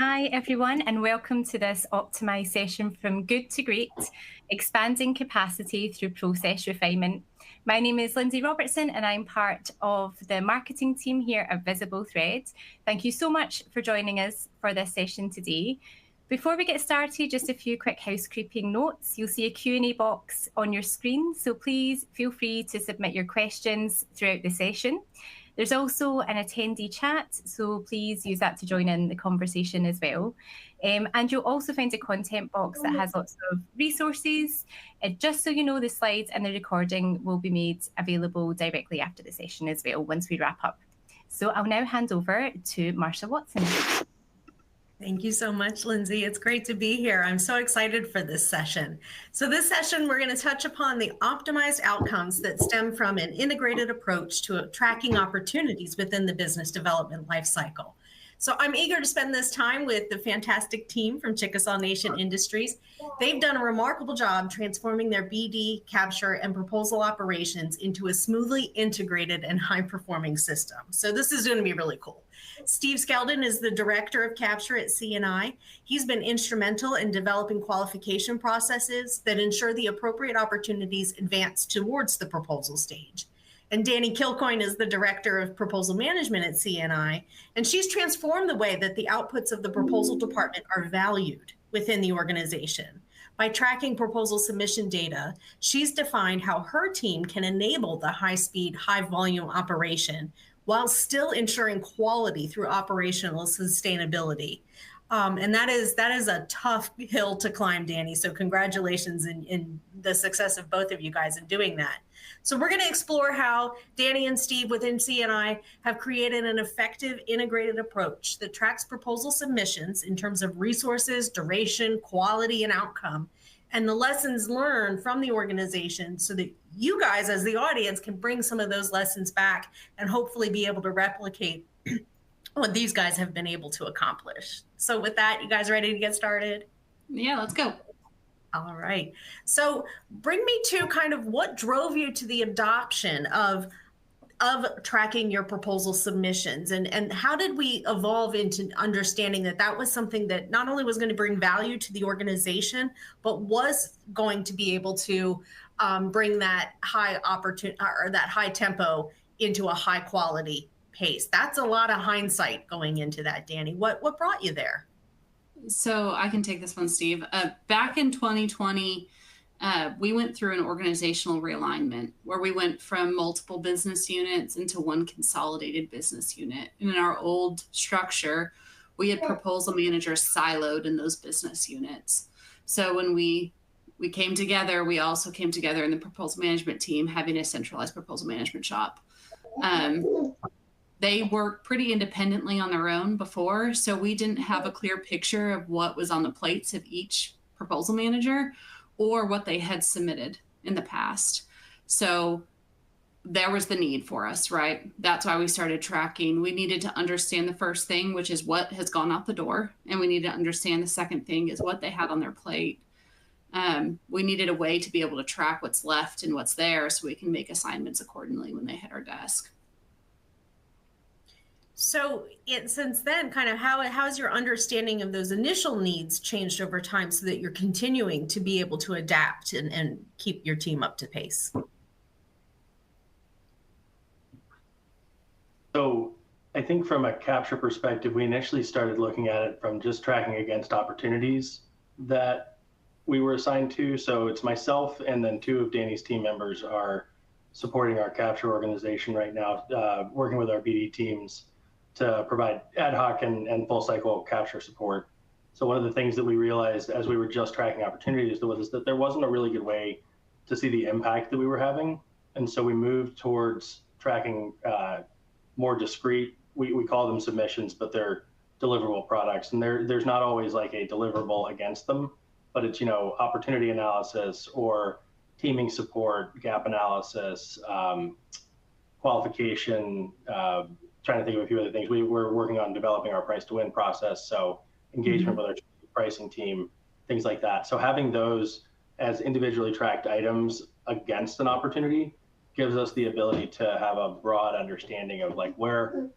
Hi, everyone, and welcome to this optimised session from good to great, expanding capacity through process refinement. My name is Lindsay Robertson, and I'm part of the marketing team here at Visible Thread. Thank you so much for joining us for this session today. Before we get started, just a few quick housekeeping notes. You'll see a Q&A box on your screen, so please feel free to submit your questions throughout the session. There's also an attendee chat, so please use that to join in the conversation as well. And you'll also find a content box that has lots of resources. Just so you know, the slides and the recording will be made available directly after the session as well, once we wrap up. So I'll now hand over to Marsha Watson. Thank you so much, Lindsay. It's great to be here. I'm so excited for this session. So this session, we're going to touch upon the optimized outcomes that stem from an integrated approach to tracking opportunities within the business development lifecycle. So I'm eager to spend this time with the fantastic team from Chickasaw Nation Industries. They've done a remarkable job transforming their BD, capture, and proposal operations into a smoothly integrated and high-performing system. So this is going to be really cool. Steve Skeldon is the Director of Capture at C&I. He's been instrumental in developing qualification processes that ensure the appropriate opportunities advance towards the proposal stage. And Danny Kilcoyne is the Director of Proposal Management at C&I, and she's transformed the way that the outputs of the proposal department are valued within the organization. By tracking proposal submission data, she's defined how her team can enable the high-speed, high-volume operation while still ensuring quality through operational sustainability. And that is a tough hill to climb, Danny. So congratulations in the success of both of you guys in doing that. So we're going to explore how Danny and Steve within C&I have created an effective integrated approach that tracks proposal submissions in terms of resources, duration, quality, and outcome, and the lessons learned from the organization so that you guys as the audience can bring some of those lessons back and hopefully be able to replicate what these guys have been able to accomplish. So with that, you guys ready to get started? Yeah, let's go. All right. So bring me to kind of what drove you to the adoption of tracking your proposal submissions, and how did we evolve into understanding that that was something that not only was going to bring value to the organization, but was going to be able to bring that high opportunity or that high tempo into a high quality pace? That's a lot of hindsight going into that, Danny. What brought you there? So I can take this one, Steve. Back in 2020, we went through an organizational realignment where we went from multiple business units into one consolidated business unit. And in our old structure, we had proposal managers siloed in those business units. So when we came together, we also came together in the proposal management team, having a centralized proposal management shop. They worked pretty independently on their own before, so we didn't have a clear picture of what was on the plates of each proposal manager or what they had submitted in the past. So there was the need for us, right? That's why we started tracking. We needed to understand the first thing, which is what has gone out the door. And we needed to understand the second thing is what they had on their plate. We needed a way to be able to track what's left and what's there so we can make assignments accordingly when they hit our desk. So since then, kind of how has your understanding of those initial needs changed over time so that you're continuing to be able to adapt and keep your team up to pace? So I think from a capture perspective, we initially started looking at it from just tracking against opportunities that we were assigned to. So it's myself and then two of Danny's team members are supporting our capture organization right now, working with our BD teams to provide ad hoc and full cycle capture support. So one of the things that we realized as we were just tracking opportunities was that there wasn't a really good way to see the impact that we were having. And so we moved towards tracking more discrete, we call them submissions, but they're deliverable products. And there's not always like a deliverable against them, but it's, opportunity analysis or teaming support, gap analysis, qualification, trying to think of a few other things. We're working on developing our price to win process. So engagement with our pricing team, things like that. So having those as individually tracked items against an opportunity gives us the ability to have a broad understanding of like where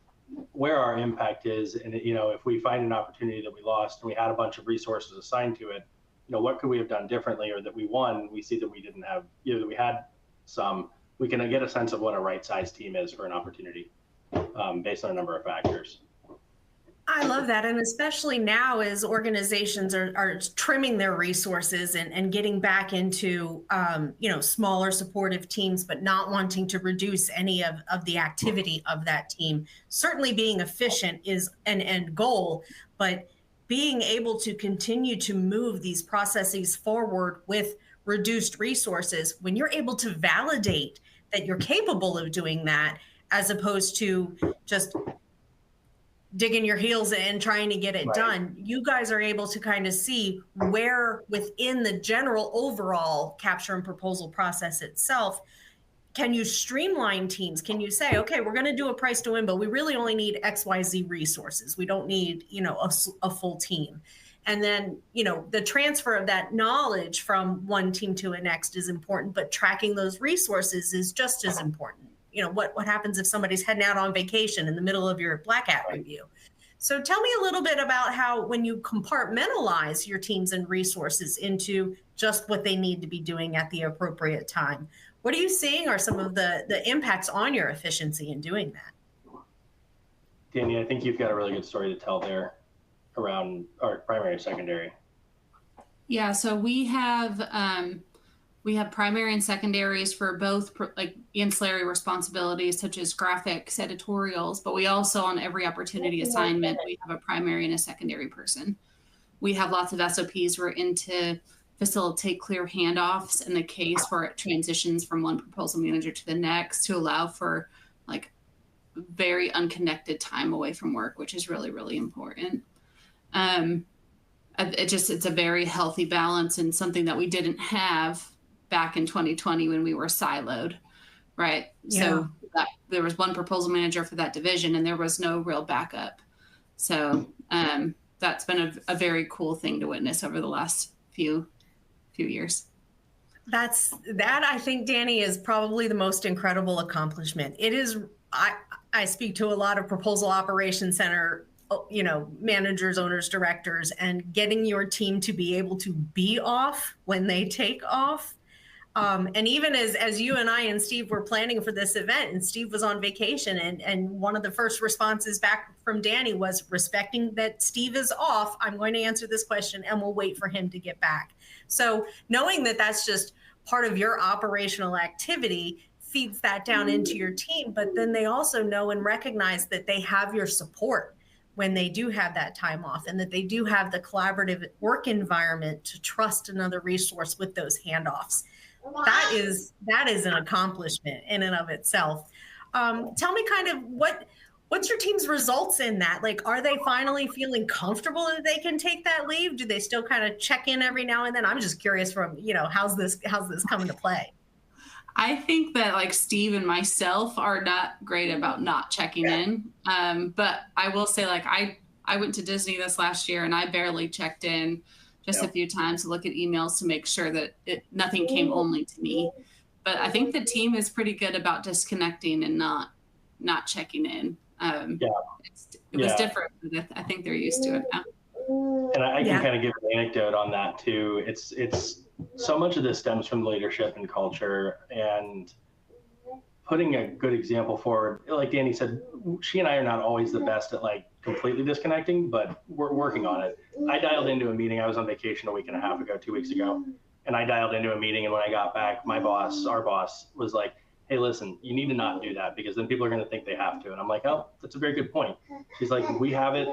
where our impact is. And, if we find an opportunity that we lost and we had a bunch of resources assigned to it, what could we have done differently, or that we won, we see that we didn't have, that we had some, we can get a sense of what a right size team is for an opportunity based on a number of factors. I love that. And especially now as organizations are trimming their resources and getting back into, smaller supportive teams, but not wanting to reduce any of the activity of that team. Certainly being efficient is an end goal, but being able to continue to move these processes forward with reduced resources, when you're able to validate that you're capable of doing that, as opposed to just digging your heels in trying to get it done, you guys are able to kind of see where within the general overall capture and proposal process itself, can you streamline teams? Can you say, okay, we're going to do a price to win, but we really only need XYZ resources. We don't need, a full team. And then, the transfer of that knowledge from one team to the next is important, but tracking those resources is just as important. What happens if somebody's heading out on vacation in the middle of your Black Hat review? So tell me a little bit about how, when you compartmentalize your teams and resources into just what they need to be doing at the appropriate time, what are you seeing are some of the impacts on your efficiency in doing that? Danny, I think you've got a really good story to tell there around our primary and secondary. Yeah, so we have primary and secondaries for both like ancillary responsibilities such as graphics, editorials, but we also, on every opportunity assignment, we have a primary and a secondary person. We have lots of SOPs we're in to facilitate clear handoffs in the case where it transitions from one proposal manager to the next, to allow for like very unconnected time away from work, which is really, really important. It's a very healthy balance, and something that we didn't have back in 2020 when we were siloed, right? Yeah. So there was one proposal manager for that division and there was no real backup. So that's been a very cool thing to witness over the last few years. That I think, Danny, is probably the most incredible accomplishment. It is, I speak to a lot of proposal operations center managers, owners, directors, and getting your team to be able to be off when they take off. And even as you and I and Steve were planning for this event, and Steve was on vacation, and one of the first responses back from Danny was, respecting that Steve is off, I'm going to answer this question and we'll wait for him to get back. So knowing that that's just part of your operational activity feeds that down into your team, but then they also know and recognize that they have your support when they do have that time off, and that they do have the collaborative work environment to trust another resource with those handoffs. That is an accomplishment in and of itself. Tell me kind of what's your team's results in that? Like, are they finally feeling comfortable that they can take that leave? Do they still kind of check in every now and then? I'm just curious from, how's this coming to play? I think that like Steve and myself are not great about not checking in. But I will say, like, I went to Disney this last year and I barely checked in just a few times to look at emails to make sure that nothing came only to me. But I think the team is pretty good about disconnecting and not checking in. It was different, but I think they're used to it now. And I can kind of give an anecdote on that too. It's so much of this stems from leadership and culture, and putting a good example forward. Like Danny said, she and I are not always the best at like completely disconnecting, but we're working on it. I dialed into a meeting. I was on vacation a week and a half ago, 2 weeks ago, and I dialed into a meeting. And when I got back, our boss was like, hey, listen, you need to not do that, because then people are going to think they have to. And I'm like, oh, that's a very good point. She's like, we have it,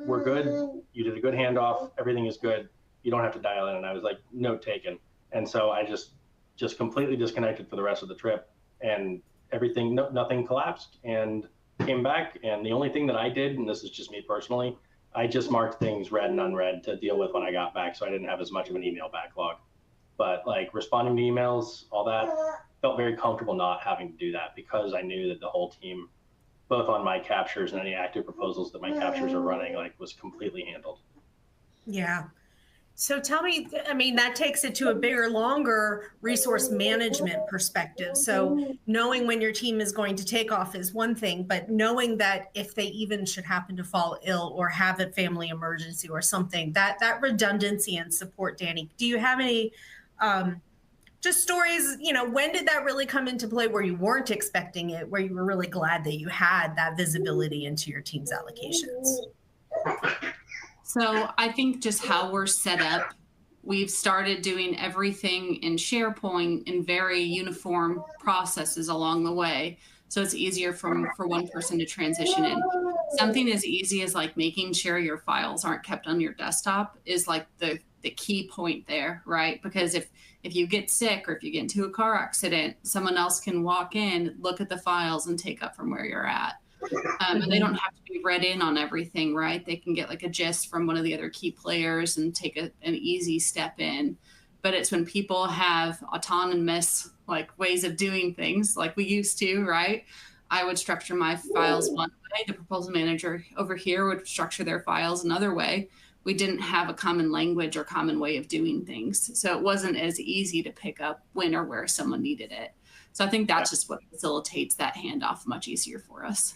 we're good. You did a good handoff. Everything is good. You don't have to dial in. And I was like, note taken. And so I just completely disconnected for the rest of the trip, and nothing collapsed, and came back. And the only thing that I did, and this is just me personally, I just marked things read and unread to deal with when I got back, so I didn't have as much of an email backlog. But like responding to emails, all that, felt very comfortable not having to do that, because I knew that the whole team, both on my captures and any active proposals that my captures are running, like was completely handled. Yeah. So tell me, I mean, that takes it to a bigger, longer resource management perspective. So knowing when your team is going to take off is one thing, but knowing that if they even should happen to fall ill or have a family emergency or something, that redundancy and support, Danny, do you have any just stories, when did that really come into play where you weren't expecting it, where you were really glad that you had that visibility into your team's allocations? So I think just how we're set up, we've started doing everything in SharePoint in very uniform processes along the way. So it's easier for one person to transition in. Something as easy as like making sure your files aren't kept on your desktop is like the key point there, right? Because if you get sick or if you get into a car accident, someone else can walk in, look at the files and take up from where you're at. And they don't have to be read in on everything, right? They can get like a gist from one of the other key players and take an easy step in. But it's when people have autonomous like ways of doing things like we used to, right? I would structure my files one way. The proposal manager over here would structure their files another way. We didn't have a common language or common way of doing things. So it wasn't as easy to pick up when or where someone needed it. So I think that's just what facilitates that handoff much easier for us.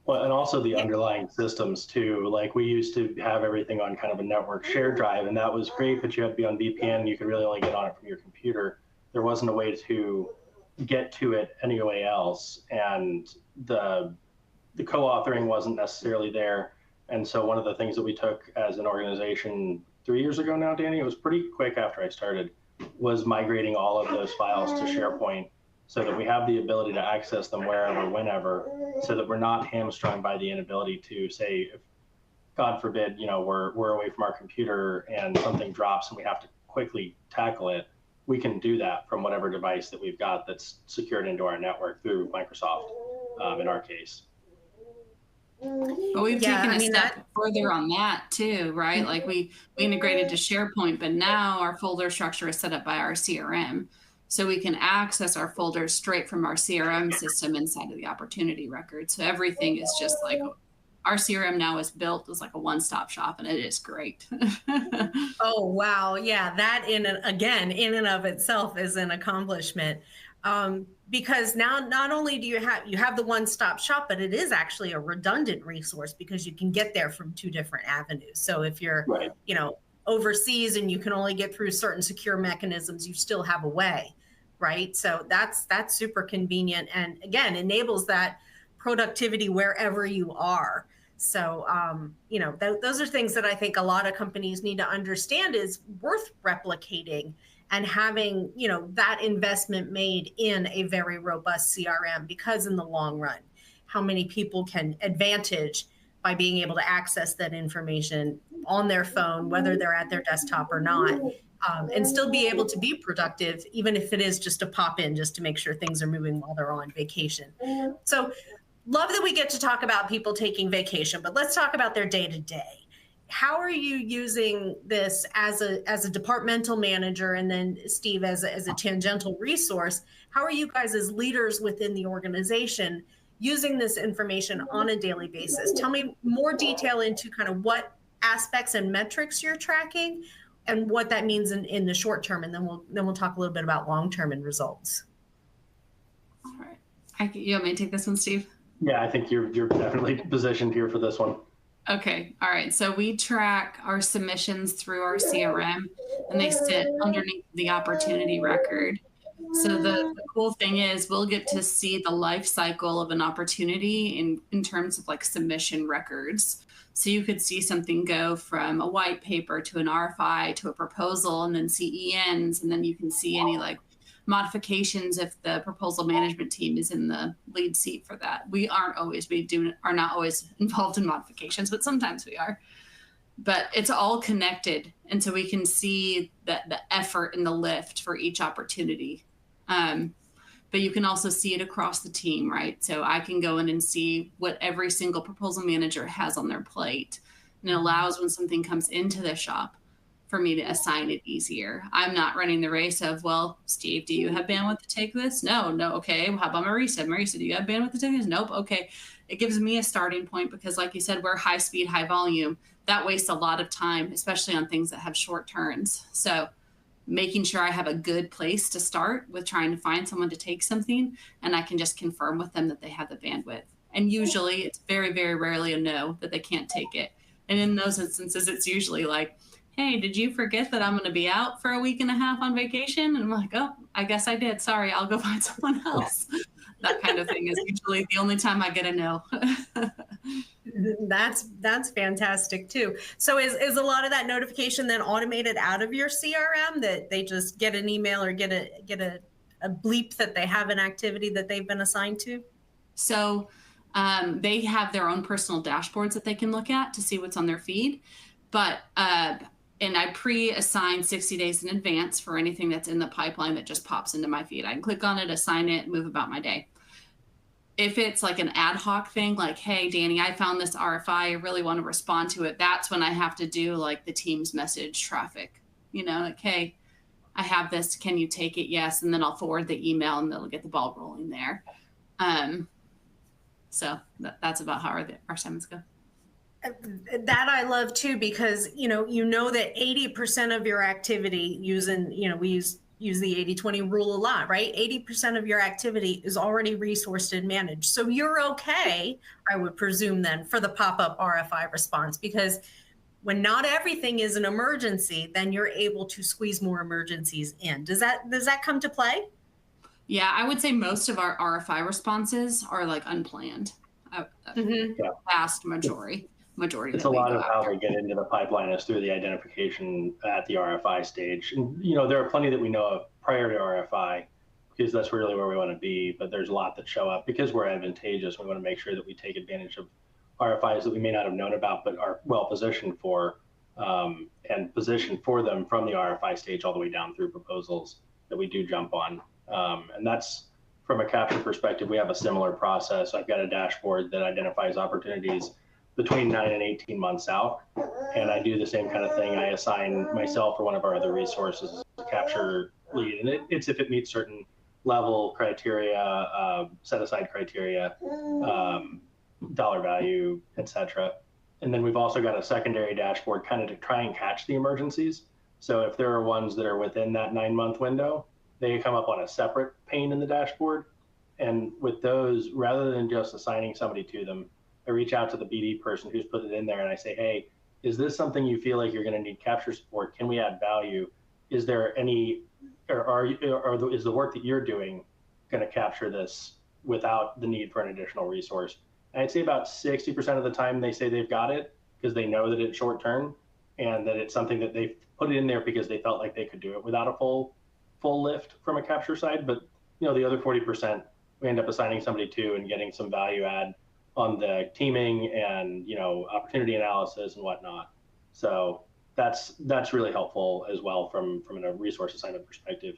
Well, and also the underlying systems too. Like we used to have everything on kind of a network shared drive, and that was great, but you had to be on VPN. You could really only get on it from your computer. There wasn't a way to get to it any way else, and the co-authoring wasn't necessarily there. And so one of the things that we took as an organization 3 years ago now, Danny, it was pretty quick after I started, was migrating all of those files to SharePoint, so that we have the ability to access them wherever, whenever, so that we're not hamstrung by the inability to say, if God forbid, we're away from our computer and something drops and we have to quickly tackle it. We can do that from whatever device that we've got that's secured into our network through Microsoft, in our case. But we've taken a step further on that too, right? Like we integrated to SharePoint, but now our folder structure is set up by our CRM. So we can access our folders straight from our CRM system inside of the opportunity record. So everything is just like our CRM now is built as like a one-stop shop, and it is great. Oh, wow. Yeah, that in and of itself is an accomplishment. Because now not only do you have the one-stop shop, but it is actually a redundant resource because you can get there from two different avenues. So if you're, right, overseas and you can only get through certain secure mechanisms, you still have a way, right? So that's super convenient, and again, enables that productivity wherever you are. So, those are things that I think a lot of companies need to understand is worth replicating and having, that investment made in a very robust CRM, because in the long run, how many people can advantage by being able to access that information on their phone, whether they're at their desktop or not, and still be able to be productive, even if it is just a pop in, just to make sure things are moving while they're on vacation. So love that we get to talk about people taking vacation, but let's talk about their day-to-day. How are you using this as a departmental manager, and then Steve as a tangential resource? How are you guys as leaders within the organization using this information on a daily basis? Tell me more detail into kind of what aspects and metrics you're tracking and what that means in the short term, and then we'll talk a little bit about long term and results. All right, you want me to take this one, Steve? Yeah, I think you're definitely positioned here for this one. Okay. All right. So we track our submissions through our CRM, and they sit underneath the opportunity record. So the cool thing is we'll get to see the life cycle of an opportunity in terms of like submission records. So you could see something go from a white paper to an RFI to a proposal, and then see ENs, and then you can see any like modifications if the proposal management team is in the lead seat for that. We are not always involved in modifications, but sometimes we are. But it's all connected, and so we can see the effort and the lift for each opportunity. But you can also see it across the team, right? So I can go in and see what every single proposal manager has on their plate, and it allows when something comes into the shop for me to assign it easier. I'm not running the race of, well, Steve, do you have bandwidth to take this? No. Okay. How about Marisa? Marisa, do you have bandwidth to take this? Nope. Okay. It gives me a starting point because, like you said, we're high speed, high volume. That wastes a lot of time, especially on things that have short turns. So making sure I have a good place to start with trying to find someone to take something, and I can just confirm with them that they have the bandwidth. And usually it's very, very rarely a no, that they can't take it. And in those instances, it's usually like, hey, did you forget that I'm going to be out for a week and a half on vacation? And I'm like, oh, I guess I did. Sorry, I'll go find someone else. That kind of thing is usually the only time I get a no. That's fantastic too. So is a lot of that notification then automated out of your CRM, that they just get an email or get a bleep that they have an activity that they've been assigned to? So they have their own personal dashboards that they can look at to see what's on their feed. But and I pre-assign 60 days in advance for anything that's in the pipeline that just pops into my feed. I can click on it, assign it, move about my day. If it's like an ad hoc thing, like, hey, Danny, I found this RFI, I really want to respond to it. That's when I have to do like the Teams message traffic, like, hey, I have this, can you take it? Yes. And then I'll forward the email and they'll get the ball rolling there. So that's about how our assignments go. That I love too, because, you know that 80% of your activity we use the 80-20 rule a lot, right? 80% of your activity is already resourced and managed. So you're okay, I would presume then, for the pop-up RFI response, because when not everything is an emergency, then you're able to squeeze more emergencies in. Does that come to play? Yeah, I would say most of our RFI responses are like unplanned. Vast majority. It's a lot of how they get into the pipeline is through the identification at the RFI stage. And, there are plenty that we know of prior to RFI, because that's really where we want to be. But there's a lot that show up because we're advantageous. We want to make sure that we take advantage of RFIs that we may not have known about, but are well positioned for, and positioned for them from the RFI stage all the way down through proposals that we do jump on. And that's, from a capture perspective, we have a similar process. I've got a dashboard that identifies opportunities between 9 and 18 months out. And I do the same kind of thing. I assign myself or one of our other resources as a capture lead. And it's if it meets certain level criteria, set aside criteria, dollar value, etc. And then we've also got a secondary dashboard kind of to try and catch the emergencies. So if there are ones that are within that 9-month window, they come up on a separate pane in the dashboard. And with those, rather than just assigning somebody to them, I reach out to the BD person who's put it in there and I say, hey, is this something you feel like you're going to need capture support? Can we add value? Is there any, is the work that you're doing going to capture this without the need for an additional resource? And I'd say about 60% of the time they say they've got it because they know that it's short term and that it's something that they've put it in there because they felt like they could do it without a full lift from a capture side. But the other 40% we end up assigning somebody to and getting some value add on the teaming and opportunity analysis and whatnot. So that's really helpful as well from a resource assignment perspective.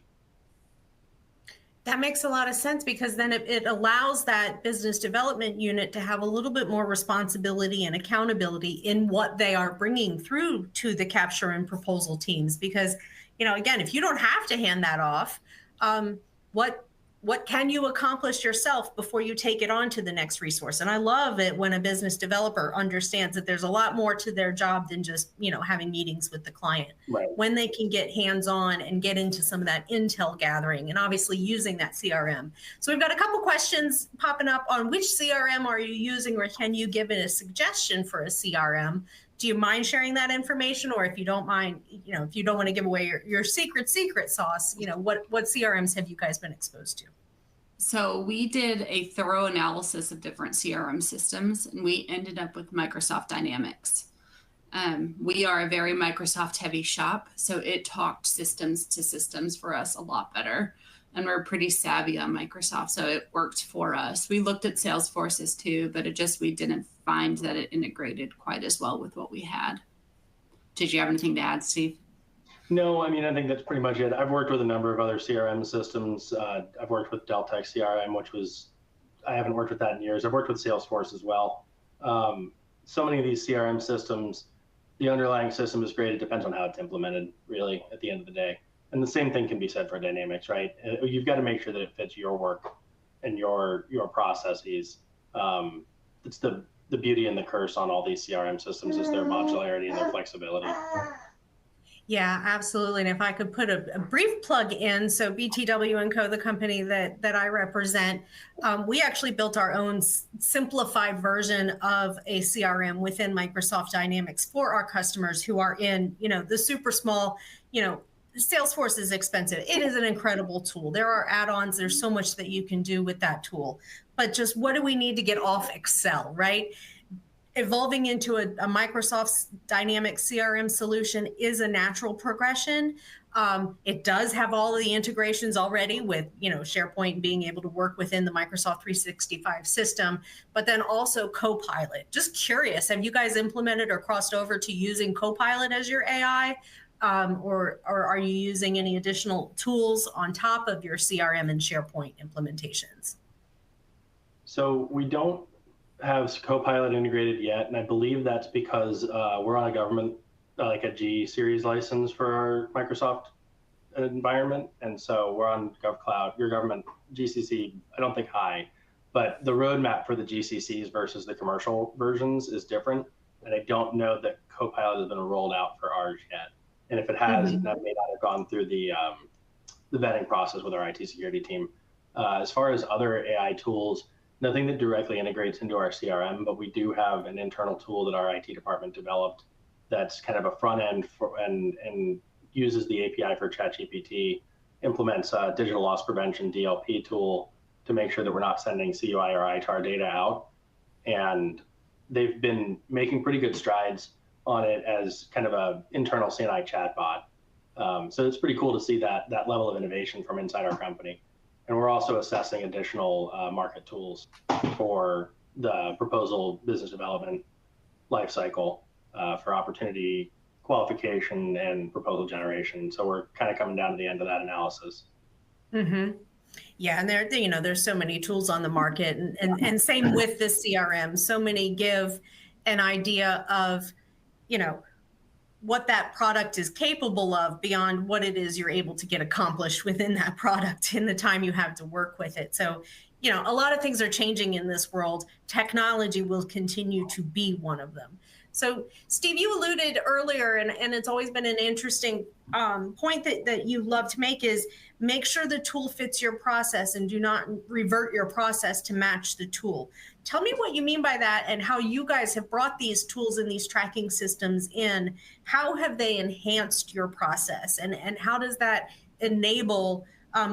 That makes a lot of sense, because then it allows that business development unit to have a little bit more responsibility and accountability in what they are bringing through to the capture and proposal teams. Because, again, if you don't have to hand that off, what can you accomplish yourself before you take it on to the next resource? And I love it when a business developer understands that there's a lot more to their job than just, having meetings with the client. Right. When they can get hands-on and get into some of that intel gathering and obviously using that CRM. So we've got a couple questions popping up on which CRM are you using, or can you give it a suggestion for a CRM? Do you mind sharing that information? Or if you don't mind, if you don't want to give away your secret sauce, what CRMs have you guys been exposed to? So we did a thorough analysis of different CRM systems, and we ended up with Microsoft Dynamics. We are a very Microsoft heavy shop, so it talked systems to systems for us a lot better. And we're pretty savvy on Microsoft, so it worked for us. We looked at Salesforces too, but we didn't find that it integrated quite as well with what we had. Did you have anything to add, Steve? No, I think that's pretty much it. I've worked with a number of other CRM systems. I've worked with Deltek CRM, I haven't worked with that in years. I've worked with Salesforce as well. So many of these CRM systems, the underlying system is great. It depends on how it's implemented, really, at the end of the day. And the same thing can be said for Dynamics, right? You've got to make sure that it fits your work and your processes. It's the beauty and the curse on all these CRM systems is their modularity and their flexibility. Yeah, absolutely. And if I could put a brief plug in, so BTW & Co., the company that I represent, we actually built our own simplified version of a CRM within Microsoft Dynamics for our customers who are in, the super small, Salesforce is expensive. It is an incredible tool. There are add-ons. There's so much that you can do with that tool. But just what do we need to get off Excel, right? Evolving into a Microsoft Dynamics CRM solution is a natural progression. It does have all of the integrations already with, SharePoint being able to work within the Microsoft 365 system, but then also Copilot. Just curious, have you guys implemented or crossed over to using Copilot as your AI? Or are you using any additional tools on top of your CRM and SharePoint implementations? So we don't have Copilot integrated yet, and I believe that's because we're on a government, like a G series license for our Microsoft environment, and so we're on GovCloud. Your government GCC, I don't think high, but the roadmap for the GCCs versus the commercial versions is different, and I don't know that Copilot has been rolled out for ours yet. And if it has, that may not have gone through the vetting process with our IT security team. As far as other AI tools, nothing that directly integrates into our CRM, but we do have an internal tool that our IT department developed that's kind of a front end for and uses the API for ChatGPT, implements a digital loss prevention DLP tool to make sure that we're not sending CUI or ITAR data out. And they've been making pretty good strides on it as kind of a internal CNI chatbot. So it's pretty cool to see that level of innovation from inside our company. And we're also assessing additional market tools for the proposal business development lifecycle for opportunity qualification and proposal generation. So we're kind of coming down to the end of that analysis. Mm-hmm. Yeah, and there's so many tools on the market, and same with the CRM. So many give an idea of, what that product is capable of beyond what it is you're able to get accomplished within that product in the time you have to work with it. So, a lot of things are changing in this world. Technology will continue to be one of them. So, Steve, you alluded earlier, and it's always been an interesting point that you love to make is make sure the tool fits your process and do not revert your process to match the tool. Tell me what you mean by that and how you guys have brought these tools and these tracking systems in. How have they enhanced your process, and how does that enable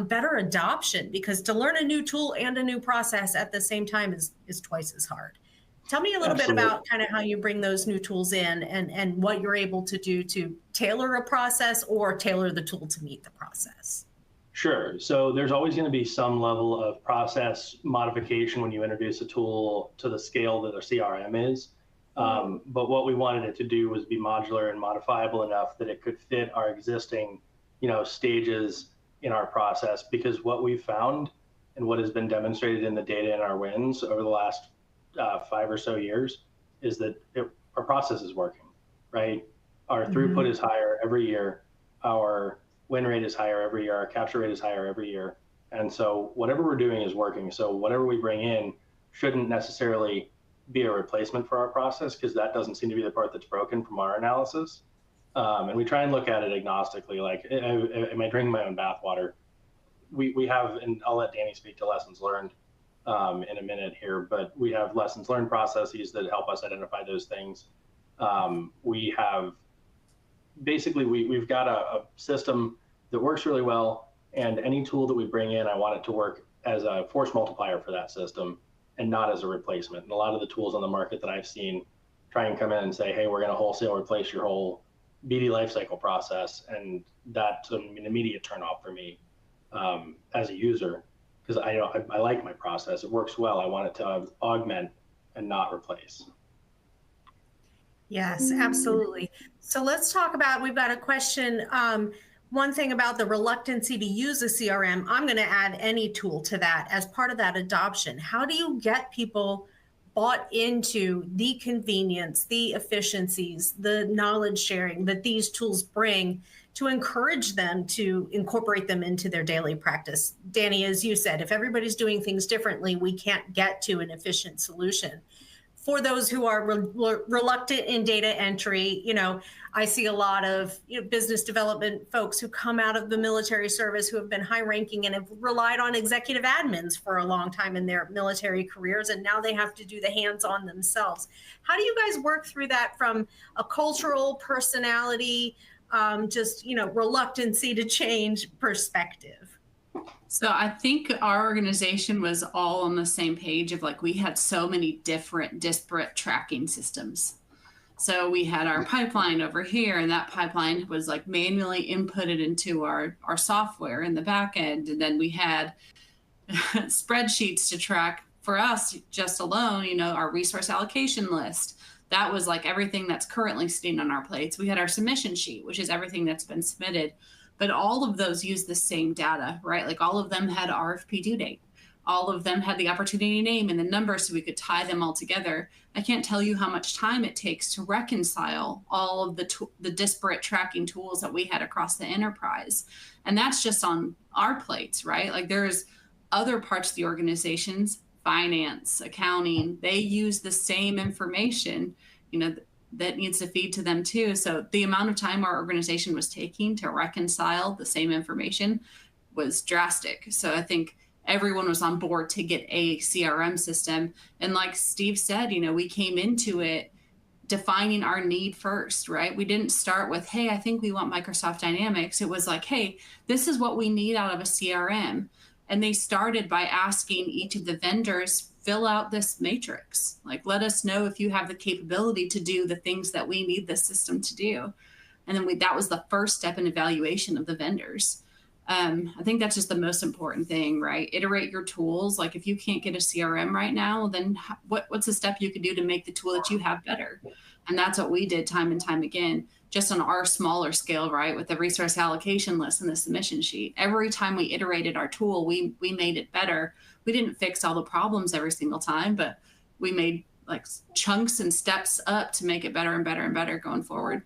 better adoption? Because to learn a new tool and a new process at the same time is twice as hard. Tell me a little bit about kind of how you bring those new tools in and what you're able to do to tailor a process or tailor the tool to meet the process. Sure. So there's always going to be some level of process modification when you introduce a tool to the scale that a CRM is. But what we wanted it to do was be modular and modifiable enough that it could fit our existing, stages in our process. Because what we've found and what has been demonstrated in the data in our wins over the last 5 or so years is that our process is working, right? Our throughput is higher every year. Our win rate is higher every year. Our capture rate is higher every year. And so whatever we're doing is working. So whatever we bring in shouldn't necessarily be a replacement for our process, because that doesn't seem to be the part that's broken from our analysis. And we try and look at it agnostically, like, am I drinking my own bathwater? We have, and I'll let Danny speak to lessons learned in a minute here, but we have lessons learned processes that help us identify those things. We have basically, we've got a system that works really well, and any tool that we bring in, I want it to work as a force multiplier for that system and not as a replacement. And a lot of the tools on the market that I've seen try and come in and say, hey, we're going to wholesale replace your whole BD lifecycle process. And that's an immediate turnoff for me as a user, because I like my process. It works well. I want it to augment and not replace. Yes, absolutely. So let's talk about, we've got a question. One thing about the reluctancy to use a CRM, I'm going to add any tool to that as part of that adoption. How do you get people bought into the convenience, the efficiencies, the knowledge sharing that these tools bring to encourage them to incorporate them into their daily practice. Danny, as you said, if everybody's doing things differently, we can't get to an efficient solution. For those who are reluctant in data entry, I see a lot of business development folks who come out of the military service who have been high ranking and have relied on executive admins for a long time in their military careers, and now they have to do the hands-on themselves. How do you guys work through that from a cultural, personality, reluctancy to change perspective? So I think our organization was all on the same page of we had so many different disparate tracking systems. So we had our pipeline over here, and that pipeline was manually inputted into our software in the back end. And then we had spreadsheets to track for us just alone, our resource allocation list. That was everything that's currently sitting on our plates. We had our submission sheet, which is everything that's been submitted. But all of those use the same data, right? All of them had RFP due date. All of them had the opportunity name and the number so we could tie them all together. I can't tell you how much time it takes to reconcile all of the disparate tracking tools that we had across the enterprise. And that's just on our plates, right? There's other parts of the organizations, finance, accounting, they use the same information, that needs to feed to them too. So the amount of time our organization was taking to reconcile the same information was drastic. So I think everyone was on board to get a CRM system. And like Steve said, we came into it defining our need first, right? We didn't start with, hey, I think we want Microsoft Dynamics. It was hey, this is what we need out of a CRM. And they started by asking each of the vendors, fill out this matrix. Let us know if you have the capability to do the things that we need this system to do. And then that was the first step in evaluation of the vendors. I think that's just the most important thing, right? Iterate your tools. If you can't get a CRM right now, then what's the step you could do to make the tool that you have better? And that's what we did time and time again, just on our smaller scale, right? With the resource allocation list and the submission sheet. Every time we iterated our tool, we made it better. We didn't fix all the problems every single time, but we made chunks and steps up to make it better and better and better going forward.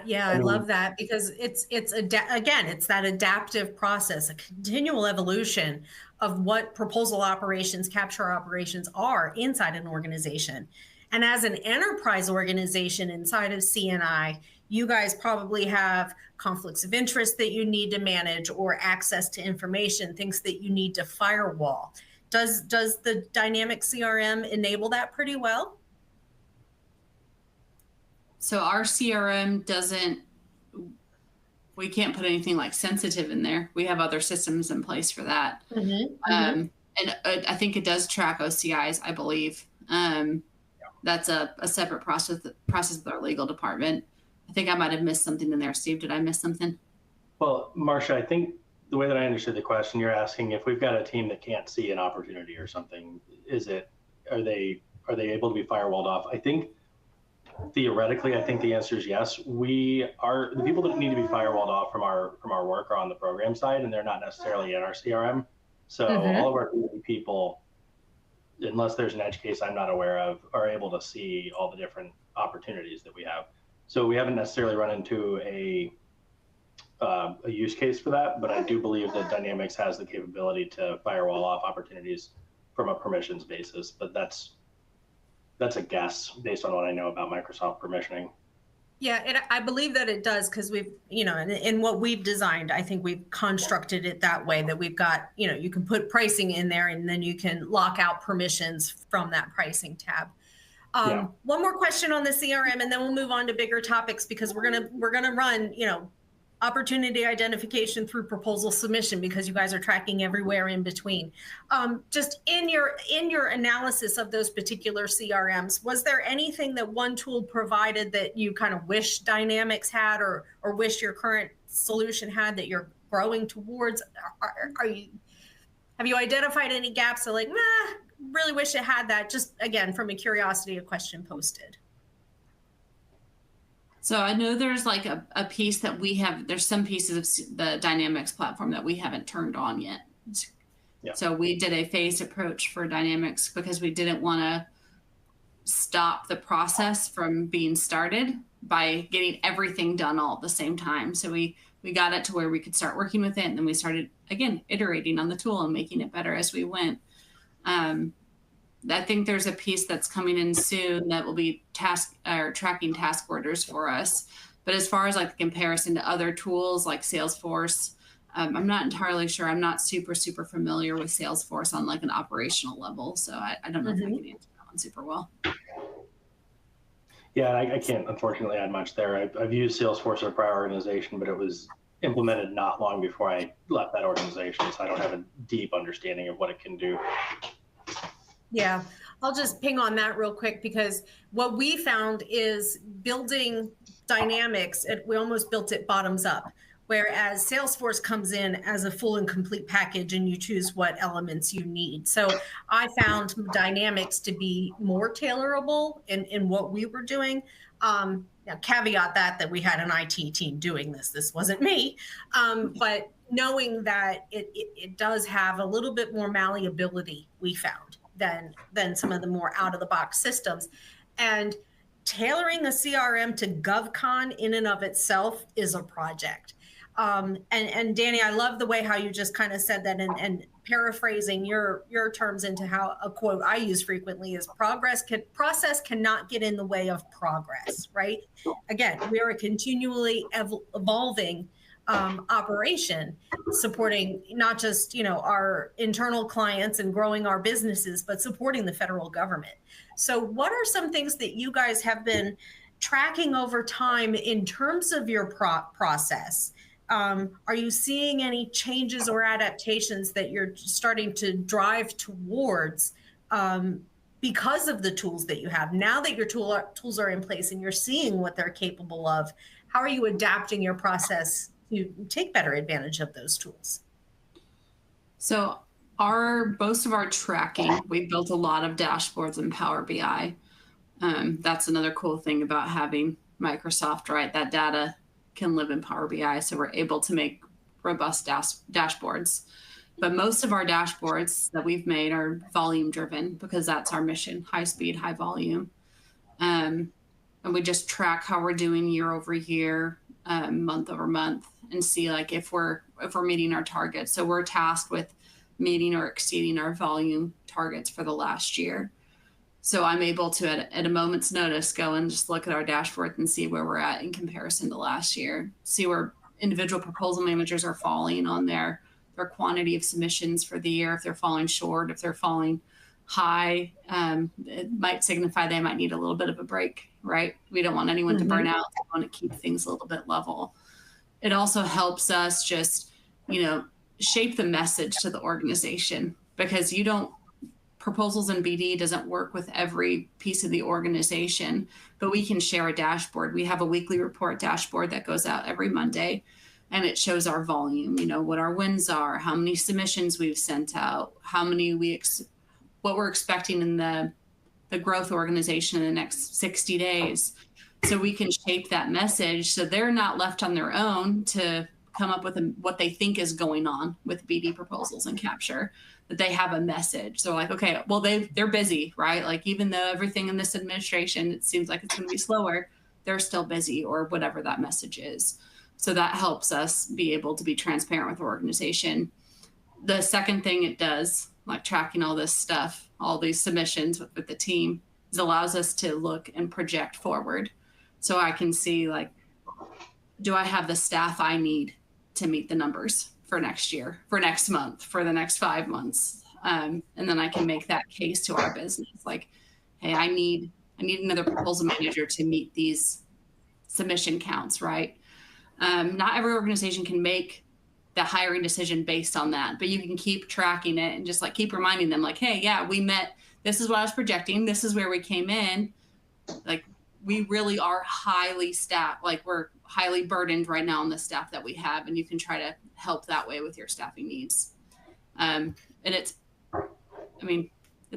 Yeah, I love that because it's that adaptive process, a continual evolution of what proposal operations, capture operations are inside an organization. And as an enterprise organization inside of CNI, you guys probably have conflicts of interest that you need to manage or access to information, things that you need to firewall. Does the dynamic CRM enable that pretty well? So our CRM we can't put anything sensitive in there. We have other systems in place for that. And I think it does track OCIs, I believe. That's a separate process with our legal department. I think I might have missed something in there. Steve, did I miss something? Well, Marcia, I think the way that I understood the question, you're asking if we've got a team that can't see an opportunity or something, are they able to be firewalled off? I think theoretically, I think the answer is yes. The people that need to be firewalled off from our work are on the program side, and they're not necessarily in our CRM. So all of our people, unless there's an edge case I'm not aware of, are able to see all the different opportunities that we have. So we haven't necessarily run into a use case for that, but I do believe that Dynamics has the capability to firewall off opportunities from a permissions basis. But that's a guess based on what I know about Microsoft permissioning. Yeah, I believe that it does because we've, in what we've designed, I think we've constructed it that way that we've got, you can put pricing in there and then you can lock out permissions from that pricing tab. One more question on the CRM, and then we'll move on to bigger topics because we're gonna run, opportunity identification through proposal submission because you guys are tracking everywhere in between. Just in your analysis of those particular CRMs, was there anything that one tool provided that you kind of wish Dynamics had or wish your current solution had that you're growing towards? Have you identified any gaps of really wish it had that? Just again, from a curiosity, a question posted. So I know there's a piece that there's some pieces of the Dynamics platform that we haven't turned on yet. Yeah. So we did a phased approach for Dynamics because we didn't want to stop the process from being started by getting everything done all at the same time. So we got it to where we could start working with it, and then we started again iterating on the tool and making it better as we went. I think there's a piece that's coming in soon that will be tracking task orders for us. But as far as like the comparison to other tools like Salesforce, I'm not entirely sure. I'm not super familiar with Salesforce on like an operational level, so I don't know if I can answer that one super well. Yeah, I can't unfortunately add much there. I've used Salesforce in a prior organization, but it was implemented not long before I left that organization, so I don't have a deep understanding of what it can do. Yeah, I'll just ping on that real quick, because what we found is building Dynamics, we almost built it bottoms up, whereas Salesforce comes in as a full and complete package and you choose what elements you need. So I found Dynamics to be more tailorable in what we were doing. Now, caveat that we had an IT team doing this. This wasn't me, but knowing that it does have a little bit more malleability, we found, than some of the more out-of-the-box systems. And tailoring a CRM to GovCon in and of itself is a project. And Danny, I love the way how you just kind of said that, and paraphrasing your terms into how a quote I use frequently is process cannot get in the way of progress, right? Again, we are a continually evolving operation, supporting not just, our internal clients and growing our businesses, but supporting the federal government. So what are some things that you guys have been tracking over time in terms of your process? Are you seeing any changes or adaptations that you're starting to drive towards because of the tools that you have? Now that your tools are in place and you're seeing what they're capable of, how are you adapting your process to take better advantage of those tools? So most of our tracking, we built a lot of dashboards in Power BI. That's another cool thing about having Microsoft, right? That data can live in Power BI, so we're able to make robust dashboards. But most of our dashboards that we've made are volume driven because that's our mission: high speed, high volume. And we just track how we're doing year over year, month over month, and see like if we're meeting our targets. So we're tasked with meeting or exceeding our volume targets for the last year. So I'm able to, at a moment's notice, go and just look at our dashboard and see where we're at in comparison to last year, see where individual proposal managers are falling on their quantity of submissions for the year, if they're falling short, if they're falling high. It might signify they might need a little bit of a break, right? We don't want anyone to burn out. We want to keep things a little bit level. It also helps us just, shape the message to the organization, because proposals in BD doesn't work with every piece of the organization, but we can share a dashboard. We have a weekly report dashboard that goes out every Monday, and it shows our volume, what our wins are, how many submissions we've sent out, how many what we're expecting in the growth organization in the next 60 days. So we can shape that message so they're not left on their own to come up with what they think is going on with BD proposals and capture, that they have a message. So like, okay, well, they're busy, right? Like, even though everything in this administration, it seems like it's going to be slower, they're still busy, or whatever that message is. So that helps us be able to be transparent with the organization. The second thing it does, like tracking all this stuff, all these submissions with the team, is allows us to look and project forward. So I can see, like, do I have the staff I need to meet the numbers for next year, for next month, for the next 5 months? And then I can make that case to our business. Like, hey, I need another proposal manager to meet these submission counts, right? Not every organization can make the hiring decision based on that, but you can keep tracking it and just like keep reminding them, like, hey, yeah, we met, this is what I was projecting, this is where we came in. Like, we really are highly staffed, like we're highly burdened right now on the staff that we have, and you can try to help that way with your staffing needs. And it's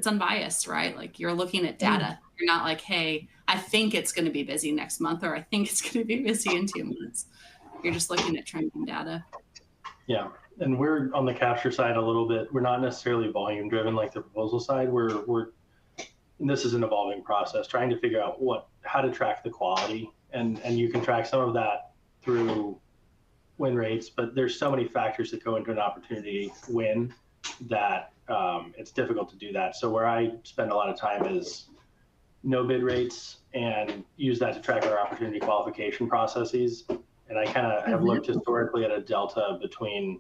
unbiased, right? Like, you're looking at data. You're not like, hey, I think it's going to be busy next month, or I think it's going to be busy in 2 months. You're just looking at trending data. Yeah. And we're on the capture side a little bit. We're not necessarily volume driven like the proposal side. And this is an evolving process, trying to figure out how to track the quality. And you can track some of that through win rates, but there's so many factors that go into an opportunity win that it's difficult to do that. So where I spend a lot of time is no bid rates and use that to track our opportunity qualification processes. And I kind of have looked historically at a delta between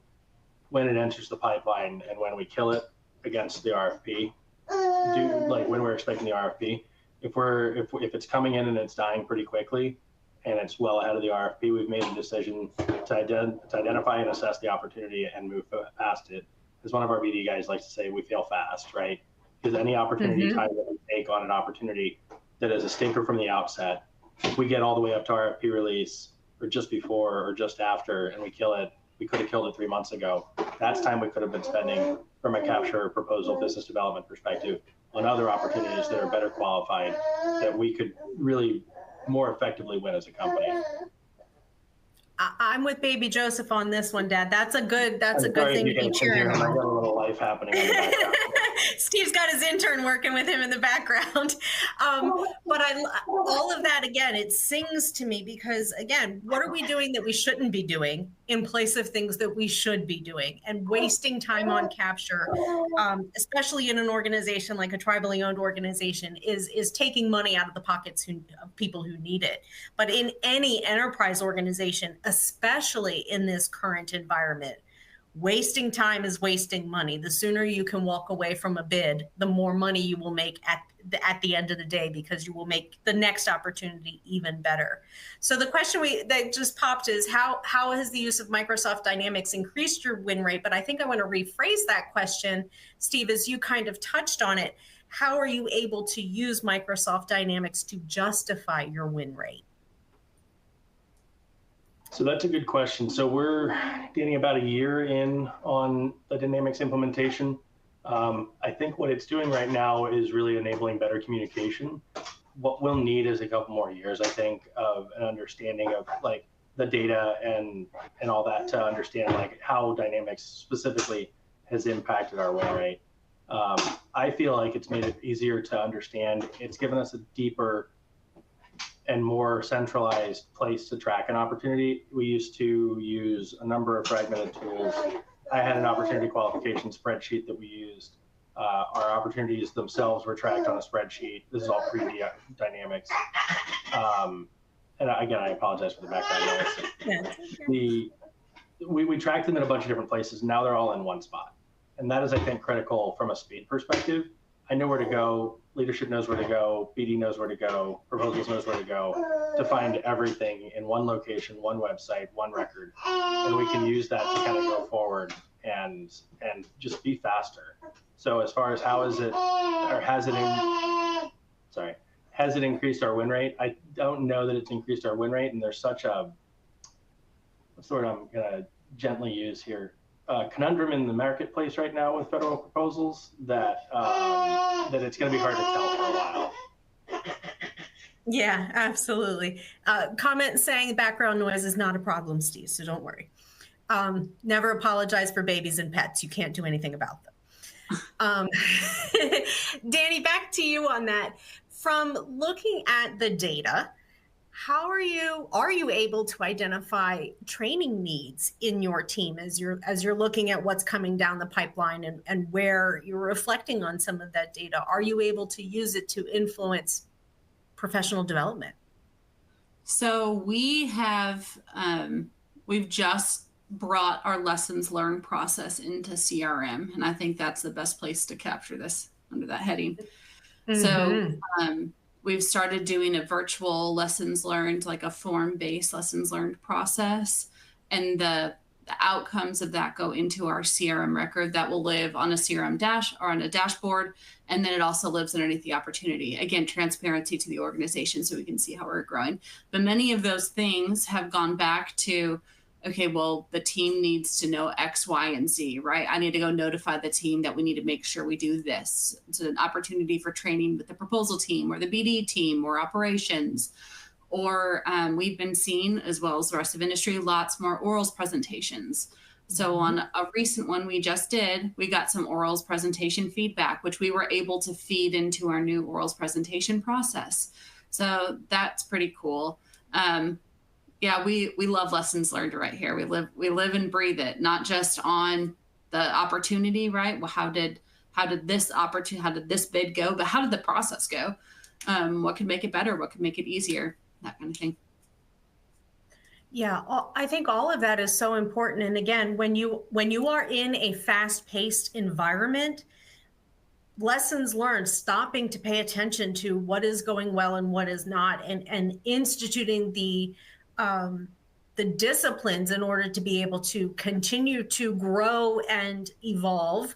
when it enters the pipeline and when we kill it against the RFP. Like when we're expecting the RFP, if it's coming in and it's dying pretty quickly and it's well ahead of the RFP, we've made a decision to identify and assess the opportunity and move past it. As one of our BD guys likes to say, we fail fast, right? Because any opportunity time that we take on an opportunity that is a stinker from the outset, if we get all the way up to RFP release or just before or just after and we kill it, we could have killed it 3 months ago. That's time we could have been spending from a capture proposal business development perspective on other opportunities that are better qualified that we could really more effectively win as a company. I'm with baby Joseph on this one, Dad. That's a good thing to be cheering on. I got a little life happening in the background. Steve's got his intern working with him in the background. But all of that, again, it sings to me because, again, what are we doing that we shouldn't be doing in place of things that we should be doing? And wasting time on capture, especially in an organization like a tribally owned organization, is taking money out of the pockets of people who need it. But in any enterprise organization, especially in this current environment, wasting time is wasting money. The sooner you can walk away from a bid, the more money you will make at the end of the day, because you will make the next opportunity even better. So the question that just popped is how has the use of Microsoft Dynamics increased your win rate? But I think I want to rephrase that question, Steve, as you kind of touched on it. How are you able to use Microsoft Dynamics to justify your win rate? So that's a good question. So we're getting about a year in on the Dynamics implementation. I think what it's doing right now is really enabling better communication. What we'll need is a couple more years, I think, of an understanding of like the data and all that to understand like how Dynamics specifically has impacted our win rate. I feel like it's made it easier to understand. It's given us a deeper and more centralized place to track an opportunity. We used to use a number of fragmented tools. I had an opportunity qualification spreadsheet that we used. Our opportunities themselves were tracked on a spreadsheet. This is all pre-Dynamics. And again, I apologize for the background noise. We tracked them in a bunch of different places. Now they're all in one spot. And that is, I think, critical from a speed perspective. I know where to go, leadership knows where to go, BD knows where to go, proposals knows where to go to find everything in one location, one website, one record. And we can use that to kind of go forward and just be faster. So as far as has it increased our win rate? I don't know that it's increased our win rate, and there's such a, what's the word I'm gonna gently use here? Conundrum in the marketplace right now with federal proposals that it's going to be hard to tell for a while. Yeah, absolutely. Comment saying background noise is not a problem, Steve, so don't worry. Never apologize for babies and pets. You can't do anything about them. Danny, back to you on that. From looking at the data, how are you able to identify training needs in your team as you're looking at what's coming down the pipeline and where you're reflecting on some of that data? Are you able to use it to influence professional development? So we have we've just brought our lessons learned process into CRM, and I think that's the best place to capture this under that heading. So we've started doing a virtual lessons learned, like a form-based lessons learned process. And the outcomes of that go into our CRM record that will live on a CRM or on a dashboard. And then it also lives underneath the opportunity. Again, transparency to the organization so we can see how we're growing. But many of those things have gone back to, okay, well, the team needs to know X, Y, and Z, right? I need to go notify the team that we need to make sure we do this. It's an opportunity for training with the proposal team or the BD team or operations. Or we've been seeing, as well as the rest of industry, lots more orals presentations. So on a recent one we just did, we got some orals presentation feedback, which we were able to feed into our new orals presentation process. So that's pretty cool. Yeah, we love lessons learned right here. We live and breathe it, not just on the opportunity, right? Well, how did this bid go, but how did the process go? What could make it better? What could make it easier? That kind of thing. Yeah, I think all of that is so important. And again, when you are in a fast-paced environment, lessons learned, stopping to pay attention to what is going well and what is not, and instituting the disciplines in order to be able to continue to grow and evolve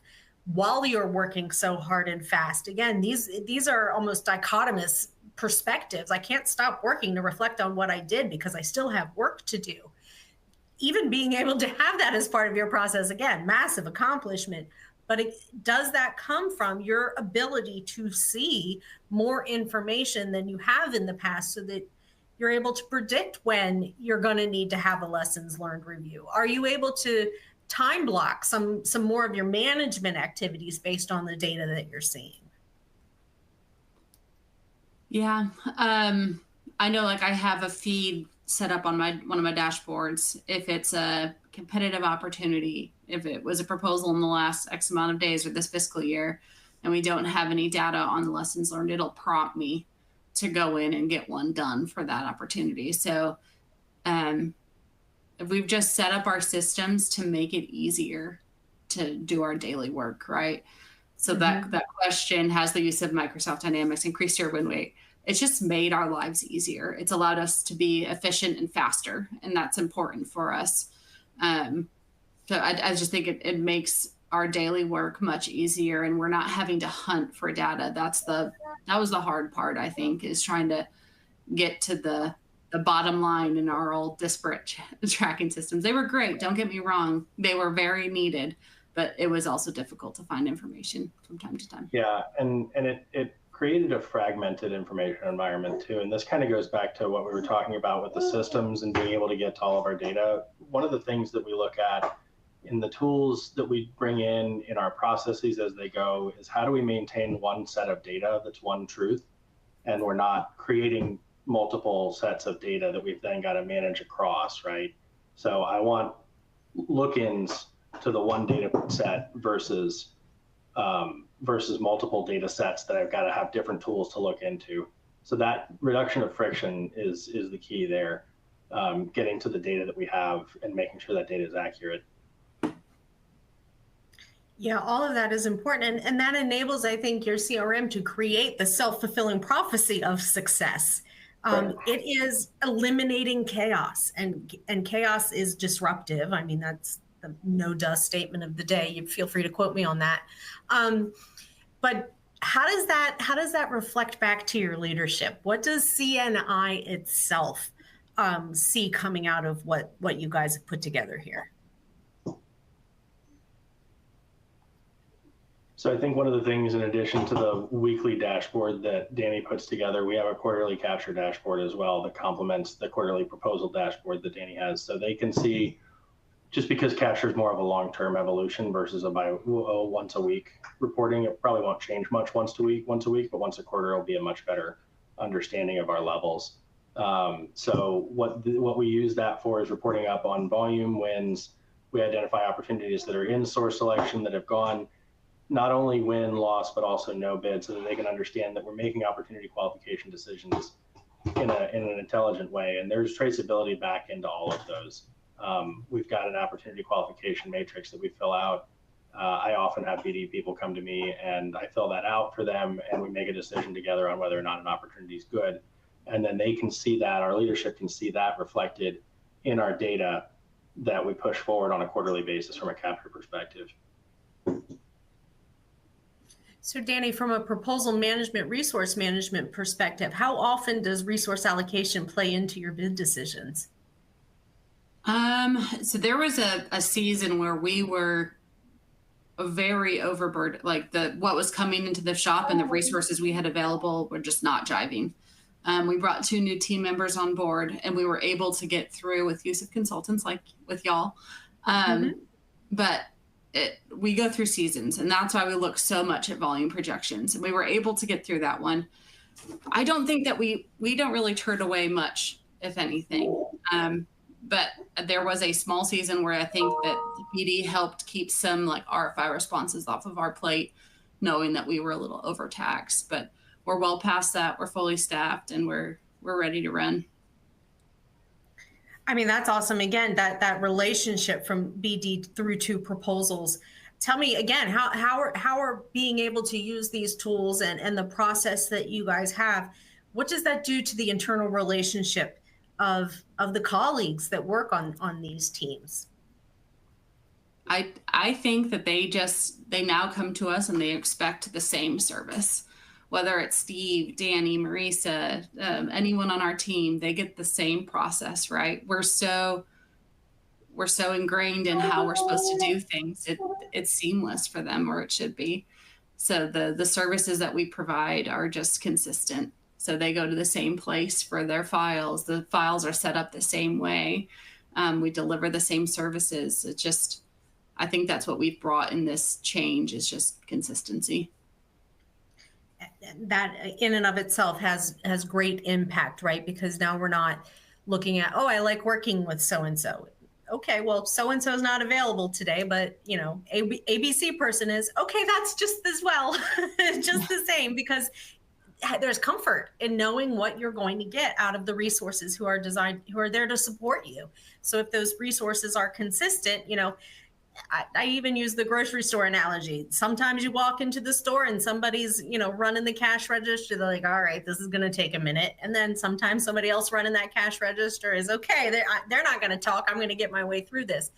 while you're working so hard and fast. Again, these are almost dichotomous perspectives. I can't stop working to reflect on what I did because I still have work to do. Even being able to have that as part of your process, again, massive accomplishment. But does that come from your ability to see more information than you have in the past so that you're able to predict when you're going to need to have a lessons learned review? Are you able to time block some more of your management activities based on the data that you're seeing? Yeah, I know, like, I have a feed set up on one of my dashboards. If it's a competitive opportunity, if it was a proposal in the last X amount of days or this fiscal year, and we don't have any data on the lessons learned, it'll prompt me to go in and get one done for that opportunity. So we've just set up our systems to make it easier to do our daily work, right? So that question, has the use of Microsoft Dynamics increased your win rate? It's just made our lives easier. It's allowed us to be efficient and faster, and that's important for us. So I just think it makes our daily work much easier, and we're not having to hunt for data. That was the hard part, I think, is trying to get to the bottom line in our old disparate tracking systems. They were great, don't get me wrong. They were very needed, but it was also difficult to find information from time to time. Yeah, and it created a fragmented information environment too. And this kind of goes back to what we were talking about with the systems and being able to get to all of our data. One of the things that we look at in the tools that we bring in our processes as they go is how do we maintain one set of data that's one truth, and we're not creating multiple sets of data that we've then got to manage across, right? So I want look-ins to the one data set versus multiple data sets that I've got to have different tools to look into. So that reduction of friction is the key there, getting to the data that we have and making sure that data is accurate. Yeah, all of that is important. And that enables, I think, your CRM to create the self-fulfilling prophecy of success. It is eliminating chaos, and chaos is disruptive. I mean, that's the no-duh statement of the day. You feel free to quote me on that. But how does that reflect back to your leadership? What does CNI itself see coming out of what you guys have put together here? So I think one of the things, in addition to the weekly dashboard that Danny puts together, we have a quarterly capture dashboard as well that complements the quarterly proposal dashboard that Danny has. So they can see, just because capture is more of a long-term evolution versus a once a week reporting, it probably won't change much once a week, but once a quarter will be a much better understanding of our levels. So what we use that for is reporting up on volume wins. We identify opportunities that are in source selection that have gone not only win, loss, but also no bid, so that they can understand that we're making opportunity qualification decisions in an intelligent way. And there's traceability back into all of those. We've got an opportunity qualification matrix that we fill out. I often have BD people come to me and I fill that out for them, and we make a decision together on whether or not an opportunity is good. And then they can see that, our leadership can see that reflected in our data that we push forward on a quarterly basis from a capture perspective. So Danny, from a proposal management, resource management perspective, how often does resource allocation play into your bid decisions? So there was a season where we were very overburdened, like what was coming into the shop and the resources we had available were just not jiving. We brought 2 new team members on board, and we were able to get through with use of consultants like with y'all. but we go through seasons, and that's why we look so much at volume projections. And we were able to get through that one. I don't think that we don't really turn away much, if anything. But there was a small season where I think that BD helped keep some like RFI responses off of our plate, knowing that we were a little overtaxed. But we're well past that. We're fully staffed, and we're ready to run. I mean, that's awesome. Again, that relationship from BD through to proposals. Tell me again, how are being able to use these tools and the process that you guys have, what does that do to the internal relationship of the colleagues that work on these teams? I think that they now come to us and they expect the same service. Whether it's Steve, Danny, Marisa, anyone on our team, they get the same process, right? We're so ingrained in how we're supposed to do things. It's seamless for them, or it should be. So the services that we provide are just consistent. So they go to the same place for their files. The files are set up the same way. We deliver the same services. It's just, I think that's what we've brought in this change, is just consistency. That in and of itself has great impact, right? Because now we're not looking at, oh, I like working with so-and-so. Okay, well, so-and-so is not available today, but ABC person is. Okay, that's just as well, just the same, because there's comfort in knowing what you're going to get out of the resources who are there to support you. So if those resources are consistent, I even use the grocery store analogy. Sometimes you walk into the store and somebody's, running the cash register. They're like, all right, this is going to take a minute. And then sometimes somebody else running that cash register is okay. They're not going to talk. I'm going to get my way through this.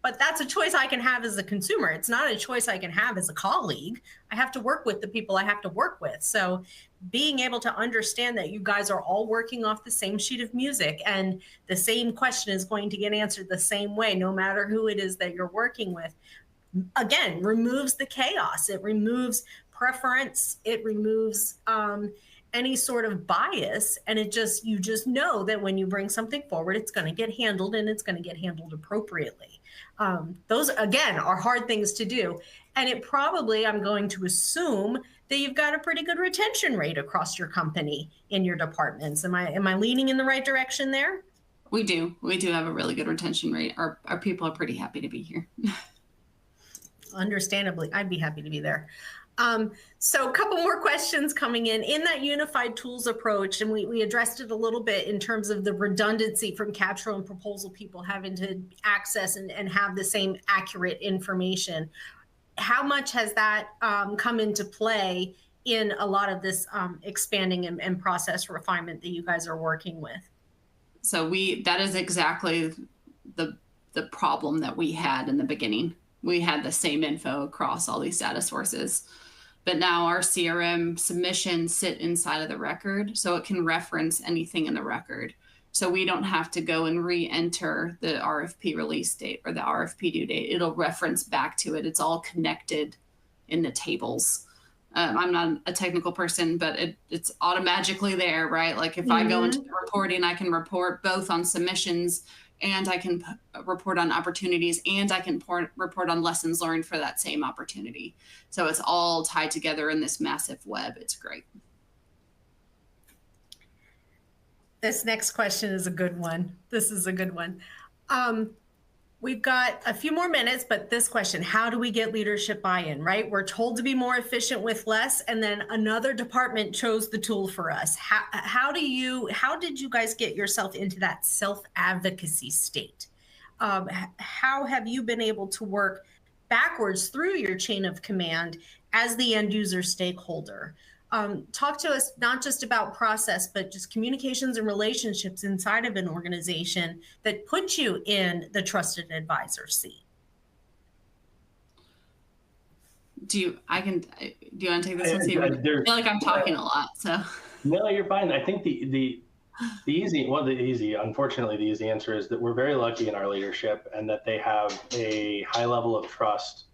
But that's a choice I can have as a consumer. It's not a choice I can have as a colleague. I have to work with the people I have to work with. So being able to understand that you guys are all working off the same sheet of music and the same question is going to get answered the same way, no matter who it is that you're working with, again, removes the chaos. It removes preference. It removes any sort of bias. And you just know that when you bring something forward, it's going to get handled, and it's going to get handled appropriately. Those, again, are hard things to do. And it probably, I'm going to assume that you've got a pretty good retention rate across your company in your departments. Am I leaning in the right direction there? We do have a really good retention rate. Our people are pretty happy to be here. Understandably, I'd be happy to be there. So a couple more questions coming in that unified tools approach, and we addressed it a little bit in terms of the redundancy from capture and proposal people having to access and have the same accurate information. How much has that come into play in a lot of this expanding and process refinement that you guys are working with? So that is exactly the problem that we had in the beginning. We had the same info across all these data sources, but now our CRM submissions sit inside of the record, so it can reference anything in the record. So we don't have to go and re-enter the RFP release date or the RFP due date. It'll reference back to it. It's all connected in the tables. I'm not a technical person, but it's automatically there, right? Like if I go into the reporting, I can report both on submissions, and I can report on opportunities, and I can report on lessons learned for that same opportunity. So it's all tied together in this massive web. It's great. This next question is a good one. This is a good one. We've got a few more minutes, but this question, how do we get leadership buy-in, right? We're told to be more efficient with less, and then another department chose the tool for us. How did you guys get yourself into that self-advocacy state? How have you been able to work backwards through your chain of command as the end user stakeholder? Talk to us not just about process, but just communications and relationships inside of an organization that put you in the trusted advisor seat. Do you want to take this one, Steve? I feel like I'm talking a lot, so. No, you're fine. I think the unfortunately, the easy answer is that we're very lucky in our leadership, and that they have a high level of trust,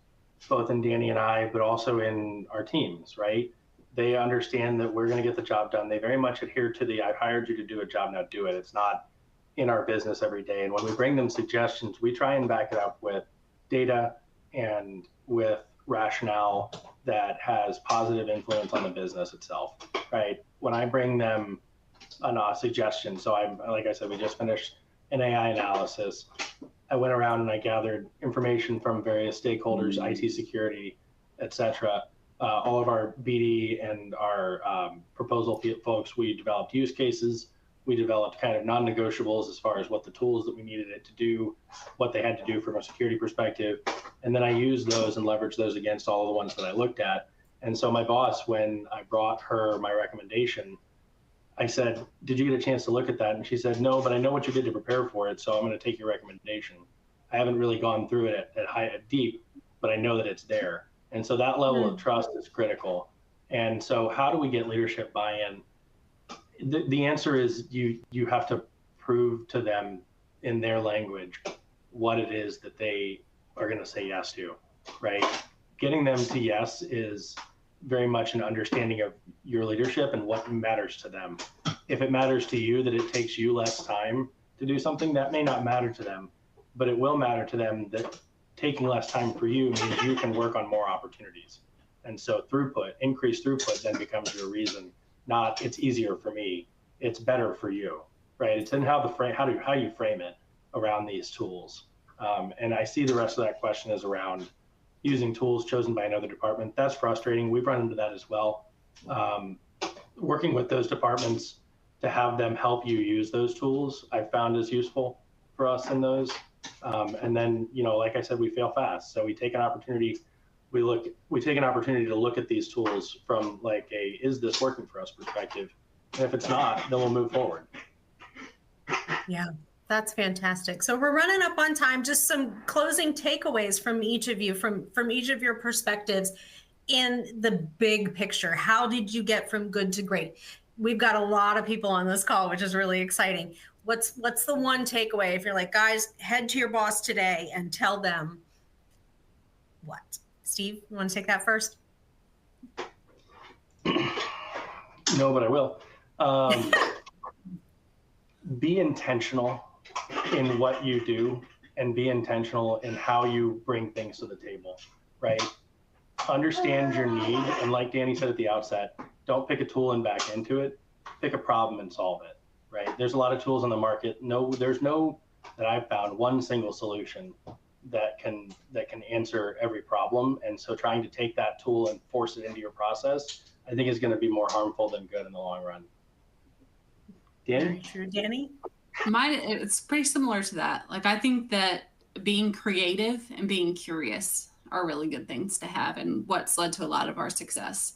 both in Danny and I, but also in our teams, right? They understand that we're going to get the job done. They very much adhere to I've hired you to do a job, now do it. It's not in our business every day. And when we bring them suggestions, we try and back it up with data and with rationale that has positive influence on the business itself, right? When I bring them a suggestion, so like I said, we just finished an AI analysis. I went around and I gathered information from various stakeholders, IT security, et cetera. All of our BD and our proposal folks, we developed use cases. We developed kind of non-negotiables as far as what the tools that we needed it to do, what they had to do from a security perspective. And then I used those and leveraged those against all the ones that I looked at. And so my boss, when I brought her my recommendation, I said, did you get a chance to look at that? And she said, no, but I know what you did to prepare for it, so I'm going to take your recommendation. I haven't really gone through it at deep, but I know that it's there. And so that level of trust is critical. And so how do we get leadership buy-in? The answer is you have to prove to them in their language what it is that they are going to say yes to, right? Getting them to yes is very much an understanding of your leadership and what matters to them. If it matters to you that it takes you less time to do something, that may not matter to them, but it will matter to them that taking less time for you means you can work on more opportunities. And so increased throughput then becomes your reason, not it's easier for me, it's better for you, right? It's in how you frame it around these tools. And I see the rest of that question is around using tools chosen by another department. That's frustrating. We've run into that as well. Working with those departments to have them help you use those tools, I found is useful for us in those. And then, like I said, we fail fast. So we take an opportunity, we take an opportunity to look at these tools from like is this working for us perspective? And if it's not, then we'll move forward. Yeah. That's fantastic. So we're running up on time. Just some closing takeaways from each of you, from each of your perspectives in the big picture. How did you get from good to great? We've got a lot of people on this call, which is really exciting. What's the one takeaway? If you're like, guys, head to your boss today and tell them what? Steve, you want to take that first? No, but I will. Be intentional in what you do and be intentional in how you bring things to the table, right? Understand your need. And like Danny said at the outset, don't pick a tool and back into it. Pick a problem and solve it, right? There's a lot of tools on the market. There's no, that I've found, one single solution that can answer every problem. And so trying to take that tool and force it into your process, I think is going to be more harmful than good in the long run. Danny? Very true. Danny? It's pretty similar to that. Like, I think that being creative and being curious are really good things to have and what's led to a lot of our success.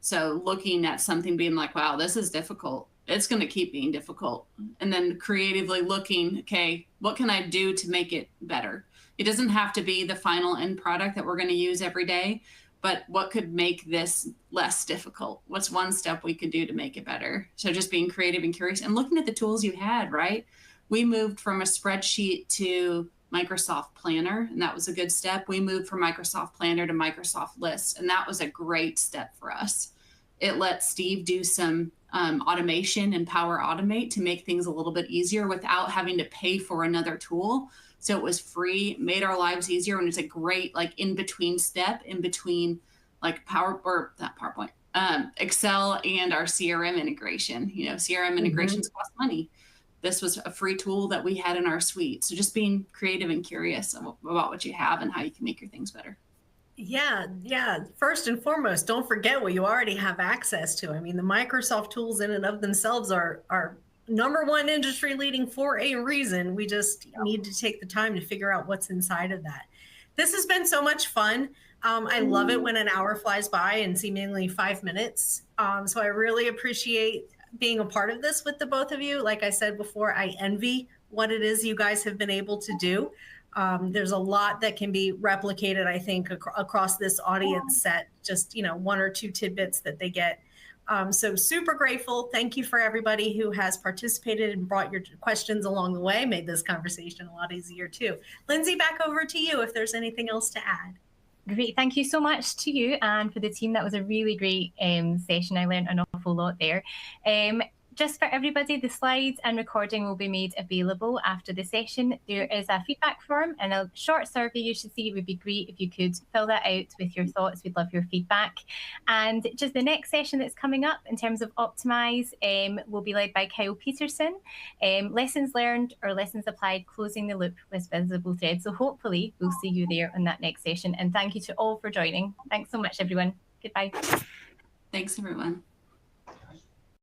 So looking at something being like, wow, this is difficult. It's going to keep being difficult. And then creatively looking, okay, what can I do to make it better? It doesn't have to be the final end product that we're going to use every day, but what could make this less difficult? What's one step we could do to make it better? So just being creative and curious and looking at the tools you had, right? We moved from a spreadsheet to Microsoft Planner, and that was a good step. We moved from Microsoft Planner to Microsoft Lists, and that was a great step for us. It let Steve do some automation and Power Automate to make things a little bit easier without having to pay for another tool. So it was free, made our lives easier, and it's a great like in-between step in between like Excel and our CRM integration. CRM integrations cost money. This was a free tool that we had in our suite. So just being creative and curious about what you have and how you can make your things better. Yeah. First and foremost, don't forget what you already have access to. I mean, the Microsoft tools in and of themselves are number one industry leading for a reason. We just need to take the time to figure out what's inside of that. This has been so much fun. I love it when an hour flies by in seemingly 5 minutes. So I really appreciate being a part of this with the both of you. Like I said before, I envy what it is you guys have been able to do. There's a lot that can be replicated, I think, across this audience set, just, one or two tidbits that they get. So super grateful. Thank you for everybody who has participated and brought your questions along the way, made this conversation a lot easier too. Lindsay, back over to you if there's anything else to add. Great. Thank you so much to you and for the team. That was a really great session. I learned an awful lot there. just for everybody, the slides and recording will be made available after the session. There is a feedback form and a short survey you should see. It would be great if you could fill that out with your thoughts. We'd love your feedback. And just the next session that's coming up in terms of Optimise will be led by Kyle Peterson. Lessons learned or lessons applied, closing the loop with visible threads. So hopefully we'll see you there on that next session. And thank you to all for joining. Thanks so much, everyone. Goodbye. Thanks, everyone.